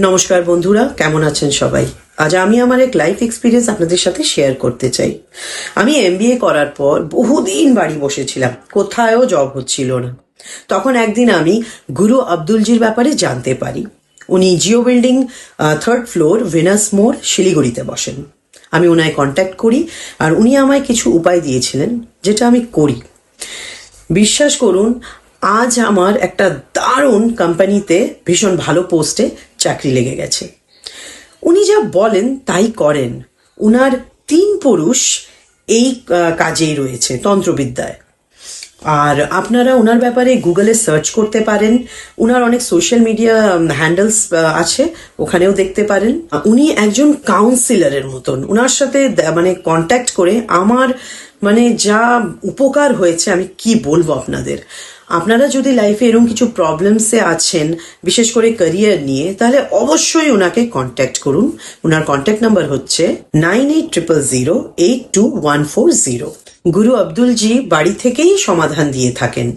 নমস্কার বন্ধুরা, কেমন আছেন সবাই? আজ আমি আমার এক লাইফ এক্সপিরিয়েন্স আপনাদের সাথে শেয়ার করতে চাই। আমি এমবিএ করার পর বহুদিন বাড়ি বসেছিলাম, কোথায়ও জব হচ্ছিল না। তখন একদিন আমি গুরু আব্দুলজির ব্যাপারে জানতে পারি। উনি Jio building 3rd floor, Venus মোড়, শিলিগুড়িতে বসেন। আমি ওনায় কন্ট্যাক্ট করি আর উনি আমায় কিছু উপায় দিয়েছিলেন, যেটা আমি করি। বিশ্বাস করুন, আজ আমার একটা দারুণ কোম্পানিতে ভীষণ ভালো পোস্টে চাকরি লেগে গেছে। উনি যা বলেন তাই করেন। উনার 3 পুরুষ এই কাজেই রয়েছে, তন্ত্রবিদ্যায়। আর আপনারা ওনার ব্যাপারে গুগলে সার্চ করতে পারেন। উনার অনেক সোশ্যাল মিডিয়া হ্যান্ডেলস আছে, ওখানেও দেখতে পারেন। উনি একজন কাউন্সিলরের মতন। ওনার সাথে মানে কন্ট্যাক্ট করে আমার মানে যা উপকার হয়েছে আমি কি বলবো আপনাদের। আপনারা যদি লাইফে এরকম কিছু প্রবলেমসে আছেন, বিশেষ করে ক্যারিয়ার নিয়ে, তাহলে অবশ্যই ওনাকে কন্ট্যাক্ট করুন। ওনার কন্ট্যাক্ট নাম্বার হচ্ছে 9800082140। গুরু আব্দুলজি বাড়ি থেকেই সমাধান দিয়ে থাকেন।